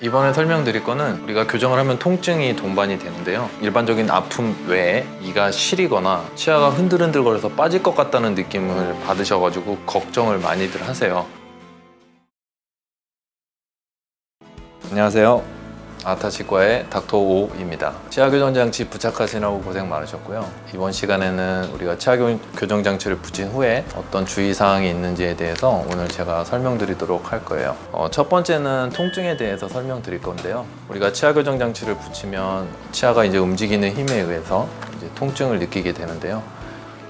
이번에 설명드릴 거는 우리가 교정을 하면 통증이 동반이 되는데요. 일반적인 아픔 외에 이가 시리거나 치아가 흔들흔들거려서 빠질 것 같다는 느낌을 받으셔가지고 걱정을 많이들 하세요. 안녕하세요. 아타치과의 닥터 오입니다. 치아 교정 장치 부착하시느라고 고생 많으셨고요. 이번 시간에는 우리가 치아 교정 장치를 붙인 후에 어떤 주의사항이 있는지에 대해서 오늘 제가 설명드리도록 할 거예요. 첫 번째는 통증에 대해서 설명드릴 건데요. 우리가 치아 교정 장치를 붙이면 치아가 이제 움직이는 힘에 의해서 이제 통증을 느끼게 되는데요.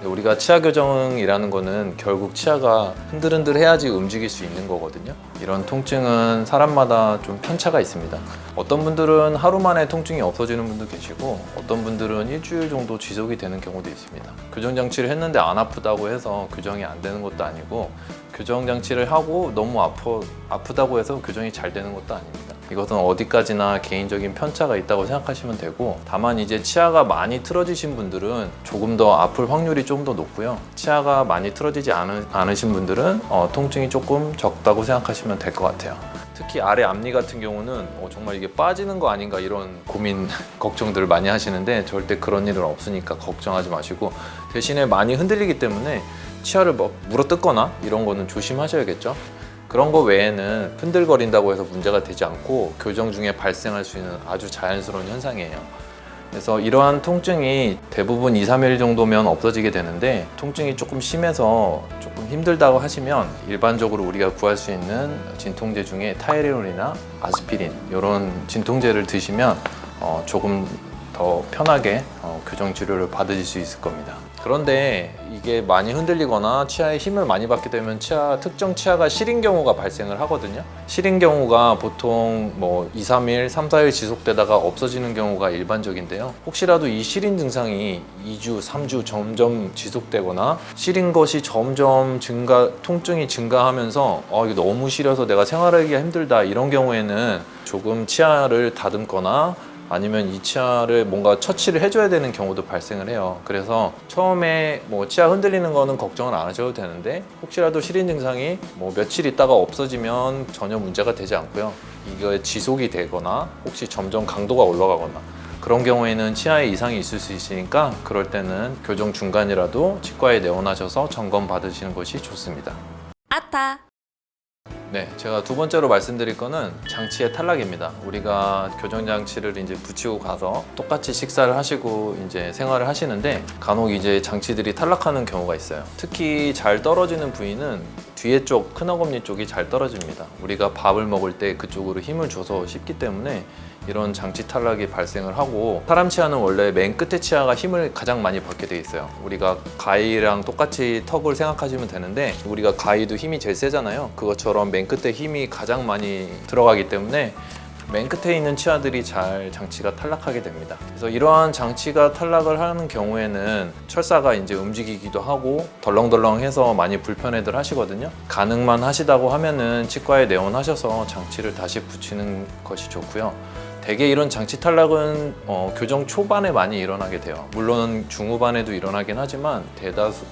우리가 치아 교정이라는 거는 결국 치아가 흔들흔들 해야지 움직일 수 있는 거거든요. 이런 통증은 사람마다 좀 편차가 있습니다. 어떤 분들은 하루 만에 통증이 없어지는 분도 계시고 어떤 분들은 일주일 정도 지속이 되는 경우도 있습니다. 교정 장치를 했는데 안 아프다고 해서 교정이 안 되는 것도 아니고 교정 장치를 하고 너무 아프다고 해서 교정이 잘 되는 것도 아닙니다. 이것은 어디까지나 개인적인 편차가 있다고 생각하시면 되고, 다만 이제 치아가 많이 틀어지신 분들은 조금 더 아플 확률이 좀 더 높고요. 치아가 많이 틀어지지 않으신 분들은 통증이 조금 적다고 생각하시면 될 것 같아요. 특히 아래 앞니 같은 경우는 정말 이게 빠지는 거 아닌가 이런 고민, 걱정들을 많이 하시는데 절대 그런 일은 없으니까 걱정하지 마시고, 대신에 많이 흔들리기 때문에 치아를 물어뜯거나 이런 거는 조심하셔야겠죠. 그런 거 외에는 흔들거린다고 해서 문제가 되지 않고 교정 중에 발생할 수 있는 아주 자연스러운 현상이에요. 그래서 이러한 통증이 대부분 2-3일 정도면 없어지게 되는데, 통증이 조금 심해서 조금 힘들다고 하시면 일반적으로 우리가 구할 수 있는 진통제 중에 타이레놀이나 아스피린 이런 진통제를 드시면 조금 더 편하게 교정 치료를 받으실 수 있을 겁니다. 그런데 이게 많이 흔들리거나 치아에 힘을 많이 받게 되면 특정 치아가 시린 경우가 발생을 하거든요. 시린 경우가 보통 2-3일, 3-4일 지속되다가 없어지는 경우가 일반적인데요. 혹시라도 이 시린 증상이 2주, 3주 점점 지속되거나 시린 것이 점점 통증이 증가하면서 이거 너무 시려서 내가 생활하기가 힘들다, 이런 경우에는 조금 치아를 다듬거나 아니면 이 치아를 뭔가 처치를 해줘야 되는 경우도 발생을 해요. 그래서 처음에 치아 흔들리는 거는 걱정은 안 하셔도 되는데, 혹시라도 시린 증상이 며칠 있다가 없어지면 전혀 문제가 되지 않고요. 이거 지속이 되거나 혹시 점점 강도가 올라가거나 그런 경우에는 치아에 이상이 있을 수 있으니까, 그럴 때는 교정 중간이라도 치과에 내원하셔서 점검 받으시는 것이 좋습니다. 아타. 네, 제가 두 번째로 말씀드릴 거는 장치의 탈락입니다. 우리가 교정 장치를 이제 붙이고 가서 똑같이 식사를 하시고 이제 생활을 하시는데 간혹 이제 장치들이 탈락하는 경우가 있어요. 특히 잘 떨어지는 부위는 뒤에 쪽, 큰 어금니 쪽이 잘 떨어집니다. 우리가 밥을 먹을 때 그쪽으로 힘을 줘서 씹기 때문에 이런 장치 탈락이 발생을 하고, 사람 치아는 원래 맨 끝에 치아가 힘을 가장 많이 받게 돼 있어요. 우리가 가위랑 똑같이 턱을 생각하시면 되는데, 우리가 가위도 힘이 제일 세잖아요. 그것처럼 맨 끝에 힘이 가장 많이 들어가기 때문에 맨 끝에 있는 치아들이 잘 장치가 탈락하게 됩니다. 그래서 이러한 장치가 탈락을 하는 경우에는 철사가 이제 움직이기도 하고 덜렁덜렁해서 많이 불편해들 하시거든요. 가능만 하시다고 하면은 치과에 내원하셔서 장치를 다시 붙이는 것이 좋고요. 대개 이런 장치 탈락은 교정 초반에 많이 일어나게 돼요. 물론 중후반에도 일어나긴 하지만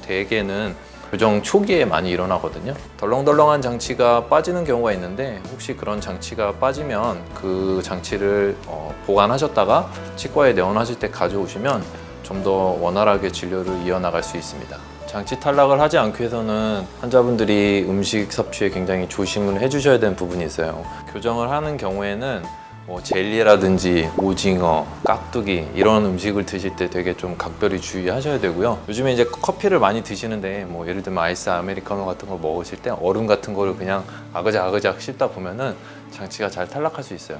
대개는 교정 초기에 많이 일어나거든요. 덜렁덜렁한 장치가 빠지는 경우가 있는데, 혹시 그런 장치가 빠지면 그 장치를 보관하셨다가 치과에 내원하실 때 가져오시면 좀 더 원활하게 진료를 이어나갈 수 있습니다. 장치 탈락을 하지 않기 위해서는 환자분들이 음식 섭취에 굉장히 조심을 해주셔야 되는 부분이 있어요. 교정을 하는 경우에는 젤리라든지 오징어, 깍두기 이런 음식을 드실 때 되게 좀 각별히 주의하셔야 되고요. 요즘에 이제 커피를 많이 드시는데 예를 들면 아이스 아메리카노 같은 걸 먹으실 때 얼음 같은 거를 그냥 아그작 씹다 보면은 장치가 잘 탈락할 수 있어요.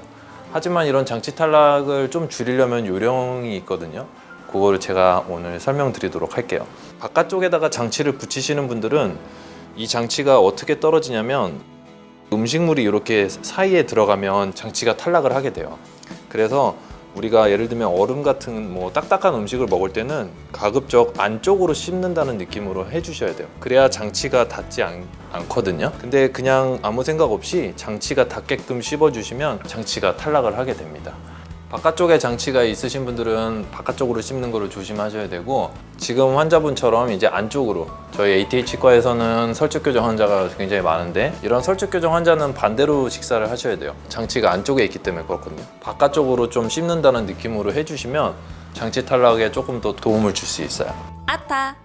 하지만 이런 장치 탈락을 좀 줄이려면 요령이 있거든요. 그거를 제가 오늘 설명드리도록 할게요. 바깥쪽에다가 장치를 붙이시는 분들은 이 장치가 어떻게 떨어지냐면, 음식물이 이렇게 사이에 들어가면 장치가 탈락을 하게 돼요. 그래서 우리가 예를 들면 얼음 같은 딱딱한 음식을 먹을 때는 가급적 안쪽으로 씹는다는 느낌으로 해주셔야 돼요. 그래야 장치가 닿지 않거든요. 근데 그냥 아무 생각 없이 장치가 닿게끔 씹어주시면 장치가 탈락을 하게 됩니다. 바깥쪽에 장치가 있으신 분들은 바깥쪽으로 씹는 거를 조심하셔야 되고, 지금 환자분처럼 이제 안쪽으로, 저희 ATH 치과에서는 설적 교정 환자가 굉장히 많은데 이런 설적 교정 환자는 반대로 식사를 하셔야 돼요. 장치가 안쪽에 있기 때문에 그렇거든요. 바깥쪽으로 좀 씹는다는 느낌으로 해주시면 장치 탈락에 조금 더 도움을 줄 수 있어요. 아타.